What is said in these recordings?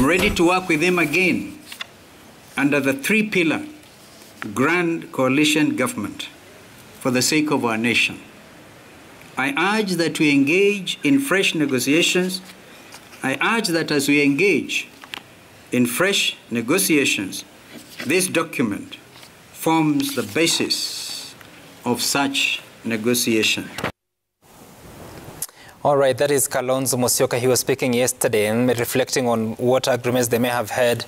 I'm ready to work with him again under the three-pillar grand coalition government for the sake of our nation. I urge that we engage in fresh negotiations. I urge that as we engage in fresh negotiations, this document forms the basis of such negotiation. All right, that is Kalonzo Musyoka. He was speaking yesterday and reflecting on what agreements they may have had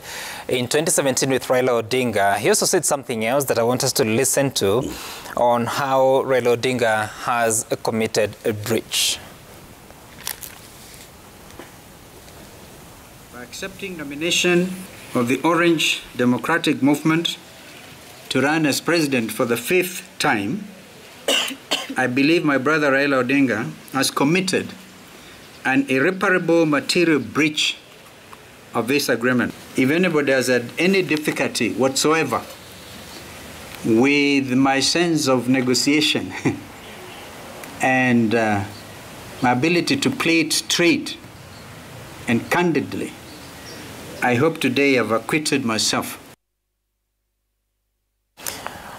in 2017 with Raila Odinga. He also said something else that I want us to listen to on how Raila Odinga has committed a breach. By accepting nomination of the Orange Democratic Movement to run as president for the 5th time, I believe my brother Raila Odinga has committed an irreparable material breach of this agreement. If anybody has had any difficulty whatsoever with my sense of negotiation and my ability to play it straight and candidly, I hope today I've acquitted myself.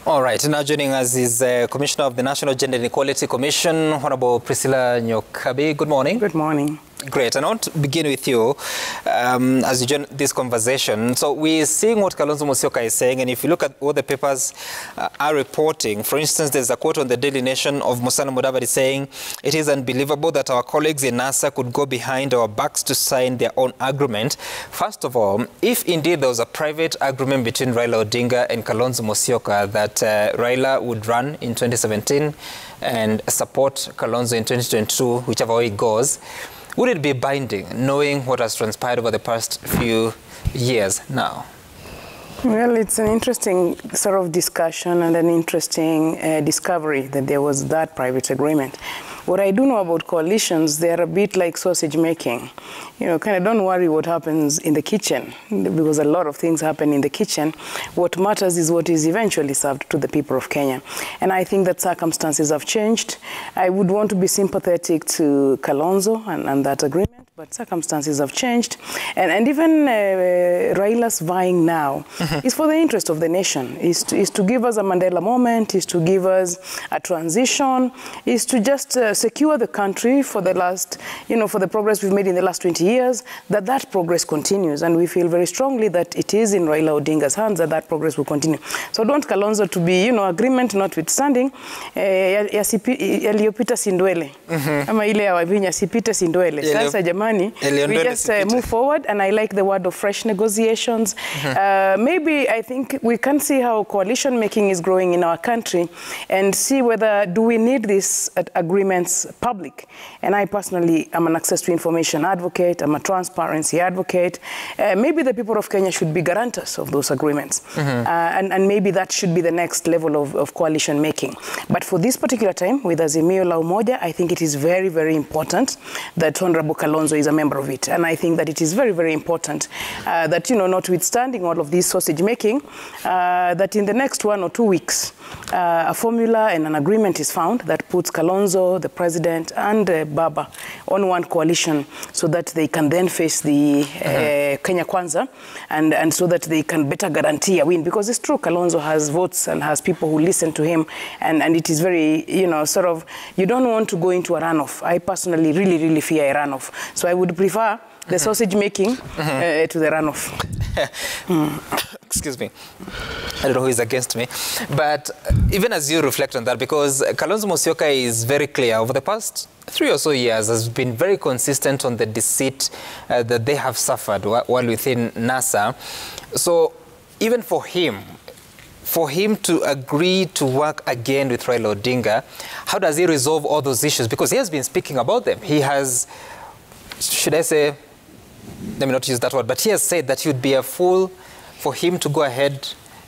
All right, now joining us is Commissioner of the National Gender Inequality Commission, Honorable Priscilla Nyokabi. Good morning. Good morning. Great. And I want to begin with you as you join this conversation. So we're seeing what Kalonzo Musyoka is saying, and if you look at what the papers are reporting, for instance, there's a quote on the Daily Nation of Musana Mudavadi saying, "It is unbelievable that our colleagues in NASA could go behind our backs to sign their own agreement." First of all, if indeed there was a private agreement between Raila Odinga and Kalonzo Musyoka that Raila would run in 2017 and support Kalonzo in 2022, whichever way it goes, would it be binding, knowing what has transpired over the past few years now? Well, it's an interesting sort of discussion and an interesting discovery that there was that private agreement. What I do know about coalitions, they're a bit like sausage making. You know, kind of don't worry what happens in the kitchen, because a lot of things happen in the kitchen. What matters is what is eventually served to the people of Kenya. And I think that circumstances have changed. I would want to be sympathetic to Kalonzo and that agreement, but circumstances have changed. And even Raila's vying now is for the interest of the nation, is to give us a Mandela moment, is to give us a transition, is to just secure the country for the last, for the progress we've made in the last 20 years, that progress continues. And we feel very strongly that it is in Raila Odinga's hands that progress will continue. So don't Kalonzo to be, agreement notwithstanding, yaliyopita sindwele. Ama ile ya wavinya sipite sindwele. Sasa jamani, we just move forward, and I like the word of fresh negotiations. Maybe I think we can see how coalition making is growing in our country and see whether do we need this agreements public. And I personally am an access to information advocate, I'm a transparency advocate. Maybe the people of Kenya should be guarantors of those agreements. And maybe that should be the next level of coalition making. But for this particular time, with Azimio la Umoja, I think it is very, very important that Honorable Kalonzo is a member of it. And I think that it is very, very important that, notwithstanding all of this sausage making, that in the next 1 or 2 weeks, a formula and an agreement is found that puts Kalonzo, the president, and Baba on one coalition so that they can then face the Kenya Kwanza and so that they can better guarantee a win. Because it's true, Kalonzo has votes and has people who listen to him, and it is very, you don't want to go into a runoff. I personally really, really fear a runoff. So I would prefer the sausage making to the runoff. Excuse me. I don't know who is against me. But even as you reflect on that, because Kalonzo Musyoka is very clear over the past 3 or so years, has been very consistent on the deceit that they have suffered while within NASA. So even for him to agree to work again with Raila Odinga, how does he resolve all those issues? Because he has been speaking about them. He has, should I say, let me not use that word, but he has said that he would be a fool for him to go ahead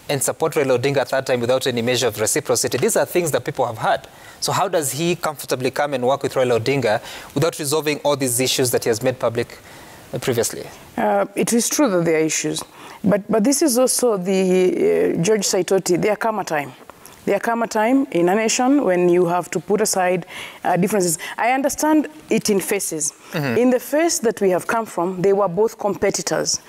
and support Raila Odinga at that time without any measure of reciprocity. These are things that people have heard. So how does he comfortably come and work with Raila Odinga without resolving all these issues that he has made public previously? It is true that there are issues. But this is also the George Saitoti, their karma time. There come a time in a nation when you have to put aside differences. I understand it in phases. In the phase that we have come from, they were both competitors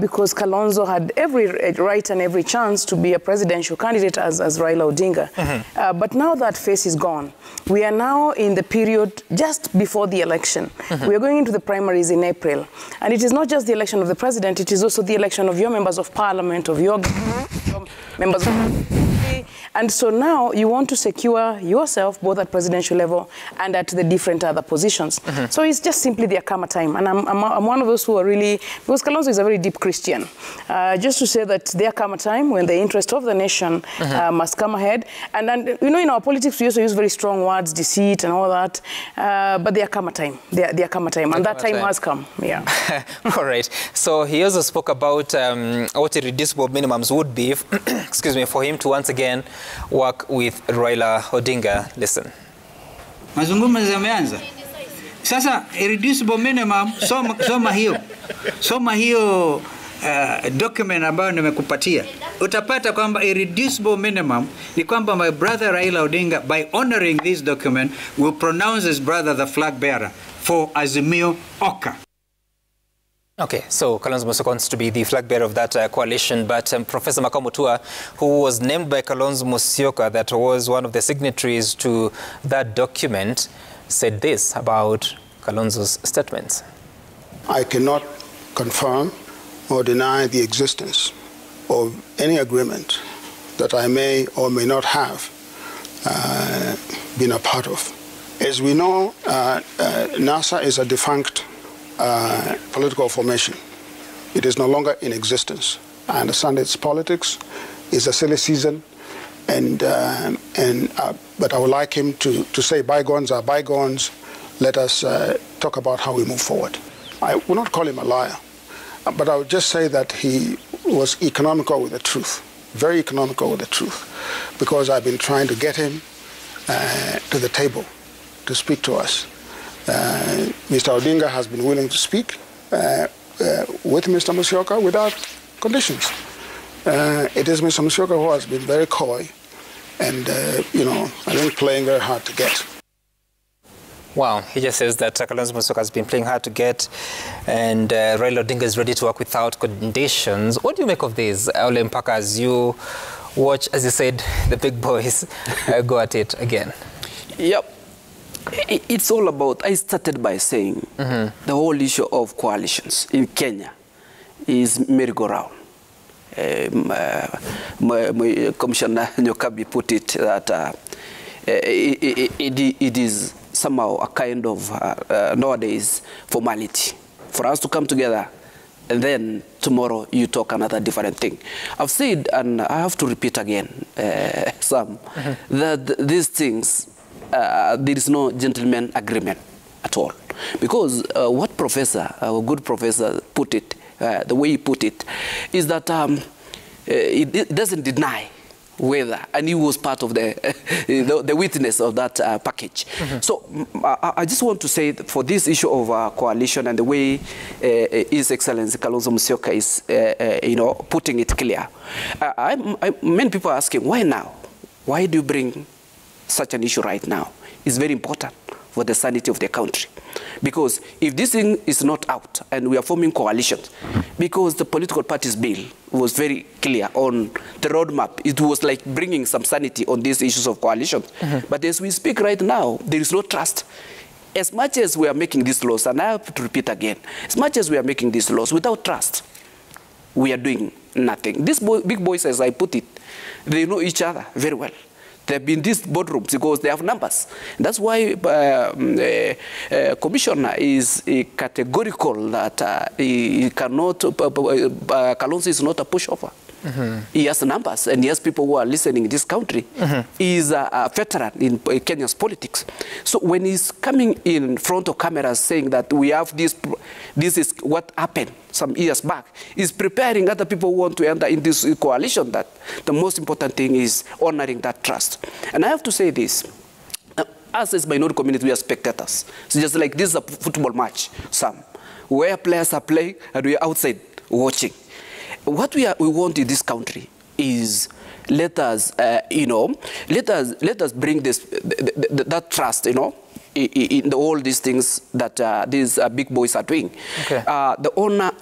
because Kalonzo had every right and every chance to be a presidential candidate as Raila Odinga. But now that phase is gone. We are now in the period just before the election. We are going into the primaries in April. And it is not just the election of the president, it is also the election of your members of parliament, of your members of... And so now you want to secure yourself both at presidential level and at the different other positions. So it's just simply there come a time. And I'm one of those who are really, because Kalonzo is a very deep Christian, just to say that there come a time when the interest of the nation must come ahead. And then, you know, in our politics, we also use very strong words, deceit and all that. But there come a time. There come a time. And that time has come. Yeah. All right. So he also spoke about what irreducible minimums would be, excuse me, for him to once again work with Raila Odinga. Listen. Mazungumzo yameanza. Sasa irreducible minimum, soma hiyo document ambayo nimekupatia. Utapata kwamba irreducible minimum ni kwamba my brother Raila Odinga, by honoring this document, will pronounce his brother the flag bearer for Azimio Oka. Okay, so Kalonzo Musyoka wants to be the flag bearer of that coalition, but Professor Makamutua, who was named by Kalonzo Musyoka, that was one of the signatories to that document, said this about Kalonzo's statements. I cannot confirm or deny the existence of any agreement that I may or may not have been a part of. As we know, NASA is a defunct political formation. It is no longer in existence. I understand its politics is a silly season, but I would like him to say bygones are bygones. Let us talk about how we move forward. I will not call him a liar, but I would just say that he was economical with the truth, very economical with the truth, because I've been trying to get him to the table to speak to us. Mr. Odinga has been willing to speak with Mr. Musyoka without conditions. It is Mr. Musyoka who has been very coy and, you know, I think playing very hard to get. Wow, he just says that Kalonzo Musyoka has been playing hard to get and Raila Odinga is ready to work without conditions. What do you make of this, Ole Mpaka, as you watch, as you said, the big boys go at it again? Yep. It's all about, I started by saying the whole issue of coalitions in Kenya is merry-go-round. Commissioner Nyokabi put it that it is somehow a kind of nowadays formality for us to come together and then tomorrow you talk another different thing. I've said, and I have to repeat again, Sam, that these things, there is no gentleman agreement at all. Because what professor, a good professor put it, the way he put it, is that it doesn't deny whether, and he was part of the witness of that package. So I just want to say that for this issue of coalition and the way His Excellency Kalonzo Musyoka is, you know, putting it clear. Many people are asking, why now? Why do you bring such an issue right now? It's very important for the sanity of the country. Because if this thing is not out and we are forming coalitions, because the political parties bill was very clear on the roadmap, it was like bringing some sanity on these issues of coalition. But as we speak right now, there is no trust. As much as we are making these laws, and I have to repeat again, as much as we are making these laws without trust, we are doing nothing. These big boys, as I put it, they know each other very well. There have been these boardrooms because they have numbers. That's why Commissioner is categorical that he cannot, Kalonzo is not a pushover. He has numbers and he has people who are listening in this country. He is a veteran in Kenya's politics. So when he's coming in front of cameras saying that we have this is what happened some years back, he's preparing other people who want to enter in this coalition that the most important thing is honoring that trust. And I have to say this, us as minority community, we are spectators. It's just like this is a football match, where players are playing and we are outside watching. What we want in this country, is let us, let us bring this that trust, in all these things that these big boys are doing. Okay. The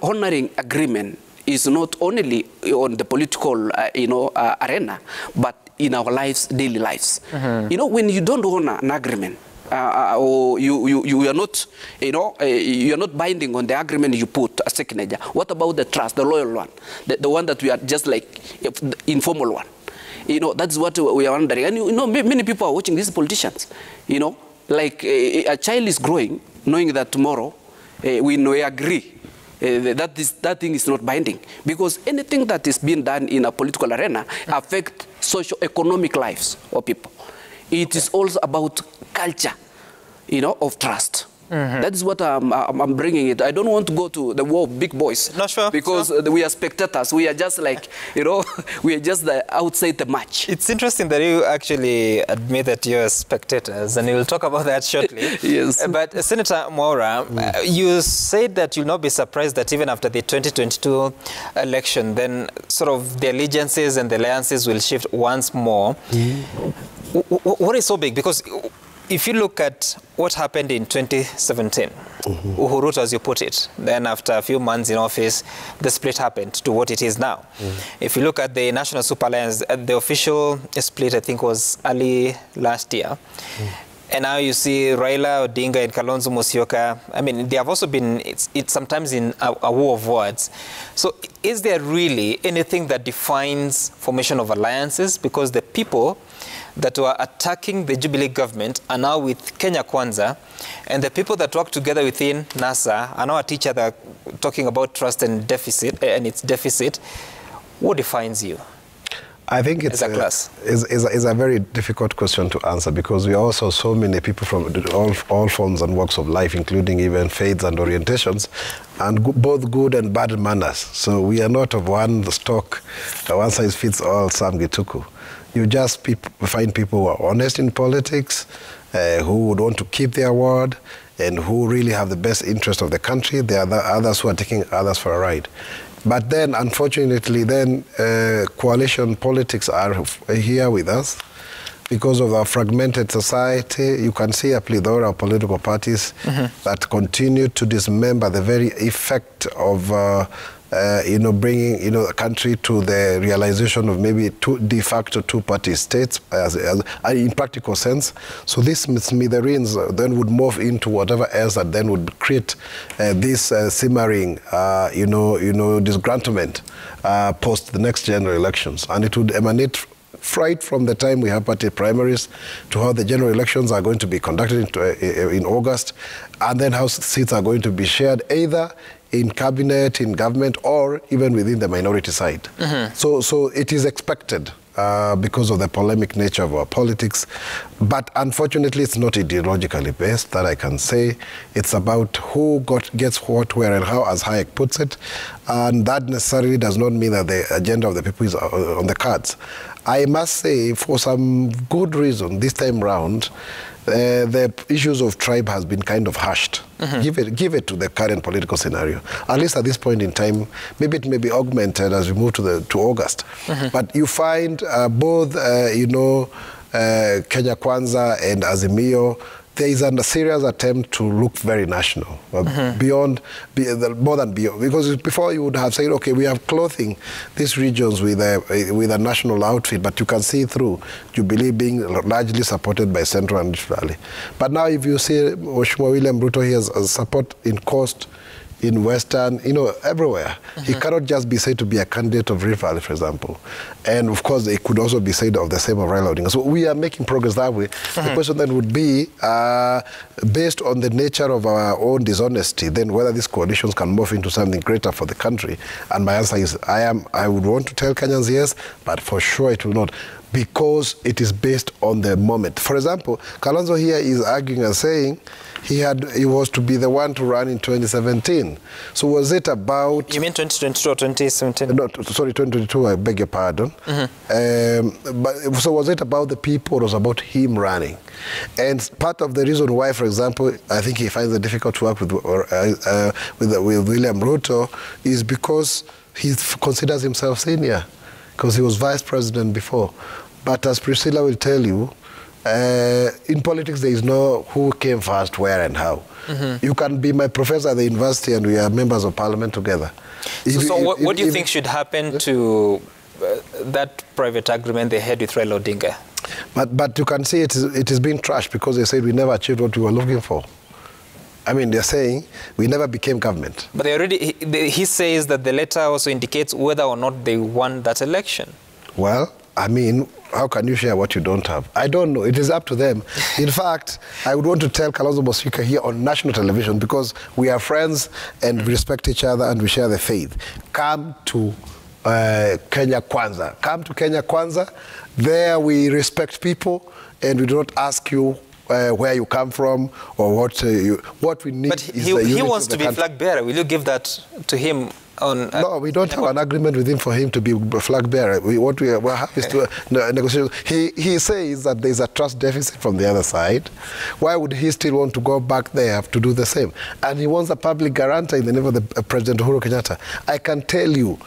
honoring agreement is not only on the political, arena, but in our lives, daily lives. When you don't honor an agreement, or you are not, you are not binding on the agreement you put a signature. What about the trust, the loyal one, the one that we are just like informal one? That's what we are wondering. And many people are watching these politicians. Like a child is growing, knowing that tomorrow we agree. That thing is not binding, because anything that is being done in a political arena affects socio-economic lives of people. It is also about culture, of trust. That is what I'm bringing it. I don't want to go to the war of big boys. Not sure. Because we are spectators. We are just like, we are just outside the match. It's interesting that you actually admit that you're spectators, and we'll talk about that shortly. Yes. But Senator Mwaura, you said that you'll not be surprised that even after the 2022 election, then sort of the allegiances and the alliances will shift once more. What is so big? Because if you look at what happened in 2017, Uhuru, as you put it, then after a few months in office, the split happened to what it is now. If you look at the National Super Alliance, the official split, I think, was early last year. And now you see Raila, Odinga, and Kalonzo Musyoka. I mean, they have also been, it's sometimes in a war of words. So is there really anything that defines formation of alliances? Because the people that were attacking the Jubilee government are now with Kenya Kwanza, and the people that work together within NASA are now at each other talking about trust and deficit, and its deficit. What defines you? I think it's a very difficult question to answer, because we are also so many people from all forms and walks of life, including even faiths and orientations, and both good and bad manners. So we are not of one stock, one size fits all, Sam Gituku. You just find people who are honest in politics, who would want to keep their word, and who really have the best interest of the country. There are others who are taking others for a ride. But then, unfortunately, coalition politics are here with us. Because of our fragmented society, you can see a plethora of political parties that continue to dismember the very effect of bringing a country to the realization of maybe de facto two-party states in practical sense. So this smithereens then would morph into whatever else that then would create this simmering, disgruntlement post the next general elections, and it would emanate right from the time we have party primaries to how the general elections are going to be conducted in August, and then how seats are going to be shared either in cabinet, in government, or even within the minority side. So it is expected because of the polemic nature of our politics. But unfortunately, it's not ideologically based, that I can say. It's about who gets what, where, and how, as Hayek puts it. And that necessarily does not mean that the agenda of the people is on the cards. I must say, for some good reason, this time round, the issues of tribe has been kind of hushed. Give it to the current political scenario. At least at this point in time, maybe it may be augmented as we move to August. But you find both, Kenya Kwanza and Azimio, there is a serious attempt to look very national, more than beyond. Because before you would have said, okay, we have clothing these regions with a national outfit, but you can see through Jubilee being largely supported by Central and Rift Valley. But now if you see Mheshimiwa William Ruto, he has support in Coast, in Western, everywhere. He cannot just be said to be a candidate of Rift Valley, for example. And of course, it could also be said of the same of Raila Odinga. So we are making progress that way. The question then would be, based on the nature of our own dishonesty, then whether these coalitions can morph into something greater for the country. And my answer is, I would want to tell Kenyans yes, but for sure it will not, because it is based on the moment. For example, Kalonzo here is arguing and saying he was to be the one to run in 2017. So was it about... You mean 2022 or 2017? No, sorry, 2022, I beg your pardon. So was it about the people, or was it about him running? And part of the reason why, for example, I think he finds it difficult to work with William Ruto is because he considers himself senior. because he was vice president before. But as Priscilla will tell you, in politics there is no who came first, where and how. You can be my professor at the university and we are members of parliament together. So what do you think should happen to that private agreement they had with Raila Odinga? But you can see it is being trashed because they said we never achieved what we were looking for. I mean, they're saying we never became government. But he says that the letter also indicates whether or not they won that election. Well, I mean, how can you share what you don't have? I don't know. It is up to them. In fact, I would want to tell Kalonzo Musyoka here on national television, because we are friends and we respect each other and we share the faith. Come to Kenya Kwanza. Come to Kenya Kwanza. There we respect people and we do not ask you where you come from or what we need. But he wants to be flag bearer. Will you give that to him? No, we don't have an agreement with him for him to be flag bearer. What we have is to negotiate. He says that there's a trust deficit from the other side. Why would he still want to go back there to do the same? And he wants a public guarantor in the name of the President Uhuru Kenyatta. I can tell you,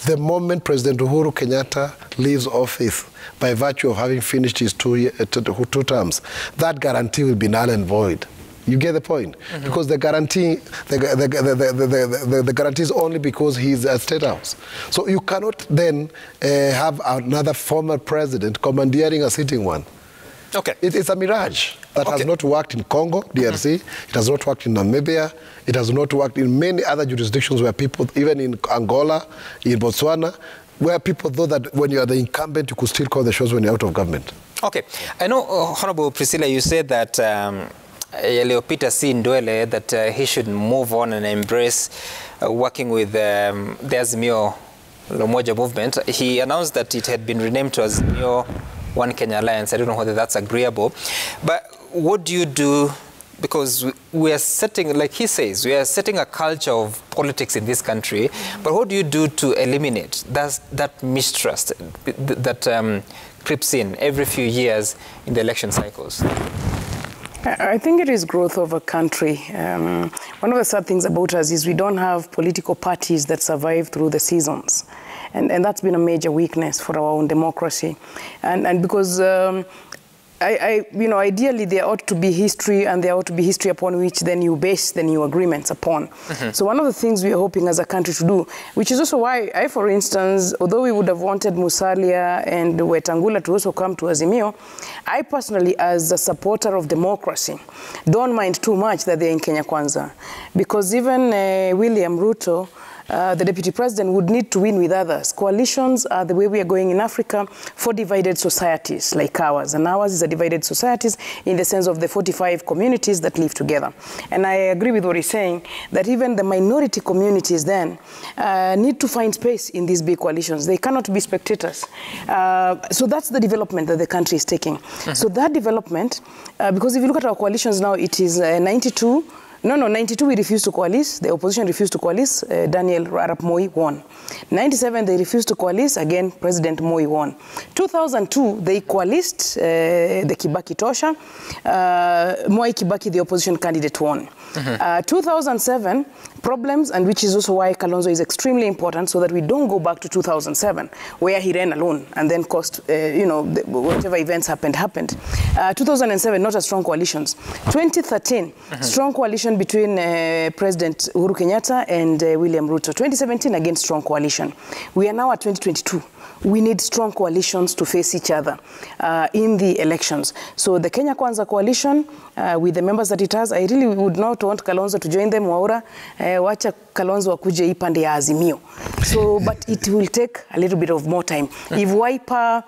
the moment President Uhuru Kenyatta leaves office, by virtue of having finished his two terms, that guarantee will be null and void. You get the point? Because the guarantee, the guarantee is only because he's at State House. So you cannot then have another former president commandeering a sitting one. Okay. It's a mirage that has not worked in Congo, DRC. It has not worked in Namibia. It has not worked in many other jurisdictions where people, even in Angola, in Botswana, where people thought that when you are the incumbent, you could still call the shots when you're out of government. Okay. I know, Honorable Priscilla, you said that Leopita C. Ndwele, that he should move on and embrace working with the Azimio Umoja movement. He announced that it had been renamed to Azimio One Kenya Alliance. I don't know whether that's agreeable. But what do you do? Because we are setting, like he says, we are setting a culture of politics in this country. But what do you do to eliminate that mistrust that creeps in every few years in the election cycles? I think it is growth of a country. One of the sad things about us is we don't have political parties that survive through the seasons. And that's been a major weakness for our own democracy. And because, ideally there ought to be history, and there ought to be history upon which then you base the new agreements upon. So one of the things we are hoping as a country to do, which is also why for instance, although we would have wanted Musalia and Wetangula to also come to Azimio, I personally, as a supporter of democracy, don't mind too much that they're in Kenya Kwanza. Because even William Ruto, the deputy president, would need to win with others. Coalitions are the way we are going in Africa for divided societies like ours. And ours is a divided societies in the sense of the 45 communities that live together. And I agree with what he's saying, that even the minority communities then need to find space in these big coalitions. They cannot be spectators. So that's the development that the country is taking. So that development, because if you look at our coalitions now, it is 92. No, 92 we refused to coalesce. The opposition refused to coalesce. Daniel Arap Moi won. 97 they refused to coalesce. Again, President Moi won. 2002 they coalesced. The Kibaki Tosha. Moi Kibaki, the opposition candidate, won. 2007 problems, and which is also why Kalonzo is extremely important, so that we don't go back to 2007 where he ran alone and then caused whatever events happened. 2007 not a strong coalitions. 2013 strong coalition between President Uhuru Kenyatta and William Ruto. 2017 again strong coalition. We are now at 2022. We need strong coalitions to face each other in the elections. So the Kenya Kwanza coalition, with the members that it has, I really would not want Kalonzo to join them. Waura, wacha Kalonzo akuje ipande ya Azimio. So, but it will take a little bit of more time. If Wiper,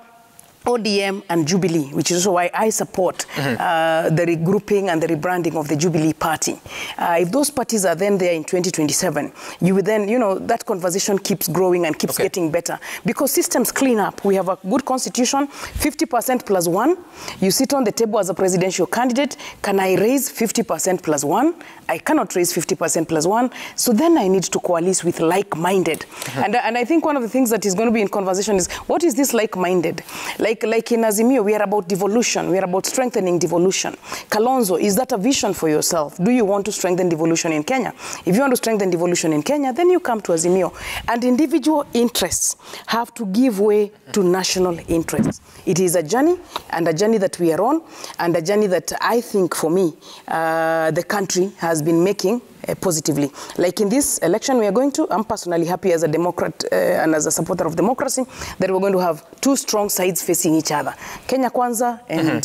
ODM and Jubilee, which is also why I support the regrouping and the rebranding of the Jubilee Party. If those parties are then there in 2027, you will then, that conversation keeps growing and keeps getting better. Because systems clean up. We have a good constitution, 50% plus 1. You sit on the table as a presidential candidate. Can I raise 50% plus 1? I cannot raise 50% plus 1. So then I need to coalesce with like-minded. And I think one of the things that is going to be in conversation is, what is this like-minded? Like Like in Azimio, we are about devolution. We are about strengthening devolution. Kalonzo, is that a vision for yourself? Do you want to strengthen devolution in Kenya? If you want to strengthen devolution in Kenya, then you come to Azimio. And individual interests have to give way to national interests. It is a journey, and a journey that we are on, and a journey that I think, for me, the country has been making positively. Like in this election we are going to, I'm personally happy as a Democrat and as a supporter of democracy that we're going to have two strong sides facing each other, Kenya Kwanza and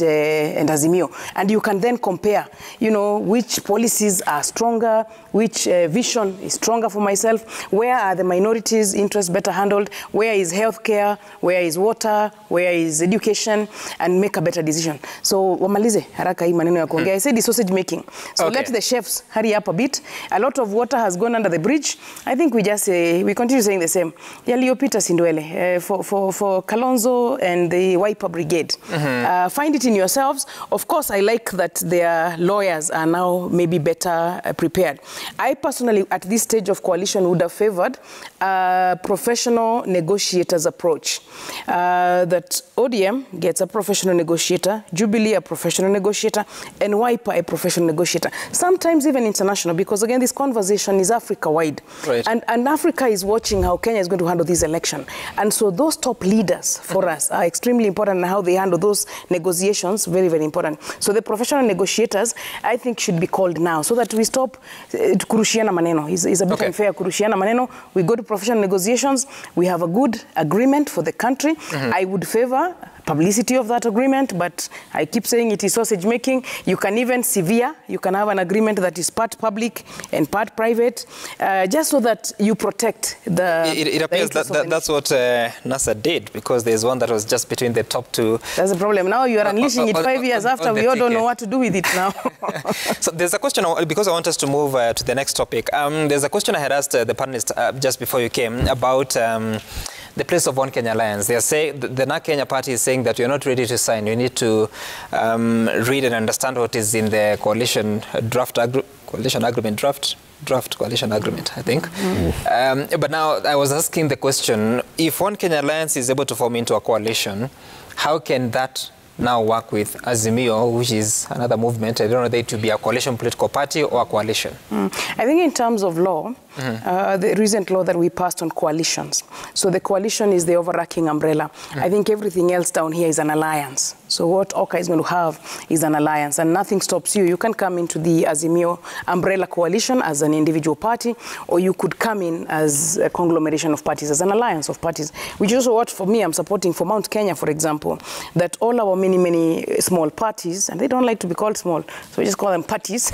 Azimio. And you can then compare, you know, which policies are stronger, which vision is stronger for myself, where are the minorities' interests better handled, where is healthcare, where is water, where is education, and make a better decision. So wamalize haraka hii maneno ya kuongea. I said the sausage making. So let the chefs hurry up a bit. A lot of water has gone under the bridge. I think we just we continue saying the same. Yaliyopita sindwele for Kalonzo and the Wiper Brigade. Find it in yourselves. Of course, I like that their lawyers are now maybe better prepared. I personally, at this stage of coalition, would have favored a professional negotiator's approach. That ODM gets a professional negotiator, Jubilee a professional negotiator, and Wiper a professional negotiator. Sometimes even international, because again, this conversation is Africa-wide. Right. And Africa is watching how Kenya is going to handle this election. And so those top leaders for us are extremely important, and how they handle those negotiations, very, very important. So the professional negotiators, I think, should be called now, so that we stop kurushiana maneno. It's a bit unfair, kurushiana maneno. We go to professional negotiations. We have a good agreement for the country. I would favor publicity of that agreement, but I keep saying it is sausage making. You can even severe, you can have an agreement that is part public and part private, just so that you protect the... It appears that that's what NASA did, because there's one that was just between the top two. That's the problem. Now you are unleashing it 5 years after. We all don't know what to do with it now. So there's a question, because I want us to move to the next topic. There's a question I had asked the panelists just before you came about the place of One Kenya Alliance. They are saying, the NA Kenya party is saying that you're not ready to sign. You need to read and understand what is in the coalition coalition agreement, I think. But now I was asking the question, if One Kenya Alliance is able to form into a coalition, how can that now work with Azimio, which is another movement? I don't know whether it will be a coalition political party or a coalition. I think in terms of law, the recent law that we passed on coalitions. So the coalition is the overarching umbrella. I think everything else down here is an alliance. So what OCA is going to have is an alliance, and nothing stops you. You can come into the Azimio umbrella coalition as an individual party, or you could come in as a conglomeration of parties, as an alliance of parties, which is also what, for me, I'm supporting for Mount Kenya, for example, that all our many small parties, and they don't like to be called small, so we just call them parties.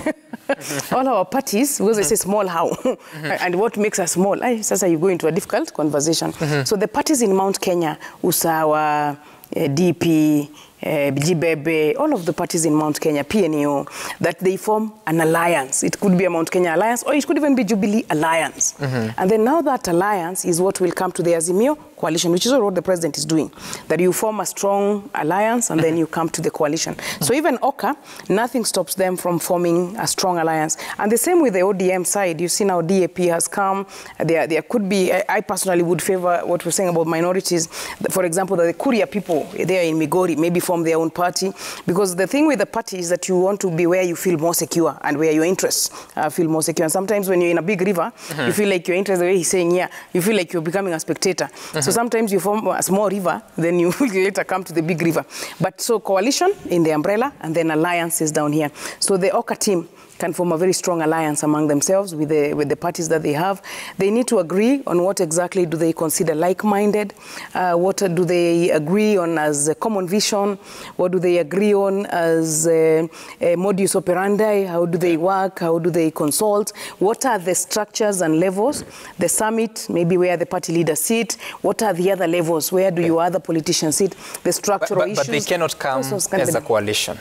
All our parties, because they say small how, and what makes us small? Sasa you go into a difficult conversation. So the parties in Mount Kenya, Usawa, DP, Jibebe, all of the parties in Mount Kenya, PNO, that they form an alliance. It could be a Mount Kenya alliance, or it could even be Jubilee alliance. And then now that alliance is what will come to the Azimio coalition, which is what the president is doing, that you form a strong alliance and then you come to the coalition. So even OCA, nothing stops them from forming a strong alliance. And the same with the ODM side. You see now DAP has come. There could be, I personally would favor what we're saying about minorities. For example, the Kuria people there in Migori maybe form their own party, because the thing with the party is that you want to be where you feel more secure and where your interests feel more secure. And sometimes when you're in a big river, you feel like your interest, the way he's saying here, you feel like you're becoming a spectator. So sometimes you form a small river, then you later come to the big river. But so coalition in the umbrella, and then alliances down here. So the OCA team can form a very strong alliance among themselves with the parties that they have. They need to agree on what exactly do they consider like-minded, what do they agree on as a common vision, what do they agree on as a modus operandi, how do they work, how do they consult, what are the structures and levels, the summit, maybe where the party leaders sit, what are the other levels, where do your other politicians sit, the structural issues. But they cannot come as a coalition.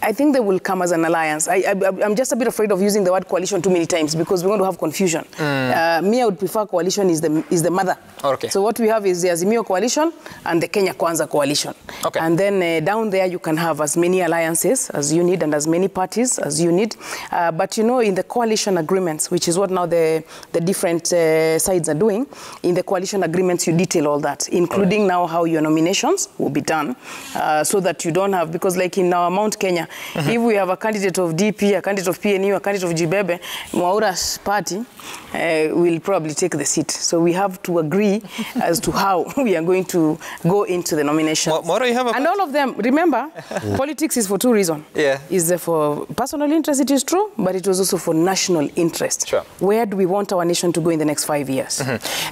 I think they will come as an alliance. I'm just a bit afraid of using the word coalition too many times because we're going to have confusion. Me, I would prefer coalition is the mother. Okay. So what we have is the Azimio coalition and the Kenya Kwanza coalition. Okay. And then down there you can have as many alliances as you need and as many parties as you need. But you know, in the coalition agreements, which is what now the different sides are doing, in the coalition agreements you detail all that, including now how your nominations will be done, so that you don't have, because like in our Mount Kenya, if we have a candidate of DP, a candidate of PNU, a candidate of Jibebe, Mwaura's party will probably take the seat. So we have to agree as to how we are going to go into the nomination. You have and all of them, remember, politics is for two reasons. Yeah. Is for personal interest, it is true, but it was also for national interest. Sure. Where do we want our nation to go in the next 5 years?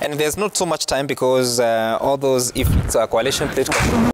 And there's not so much time because all those, if it's a coalition political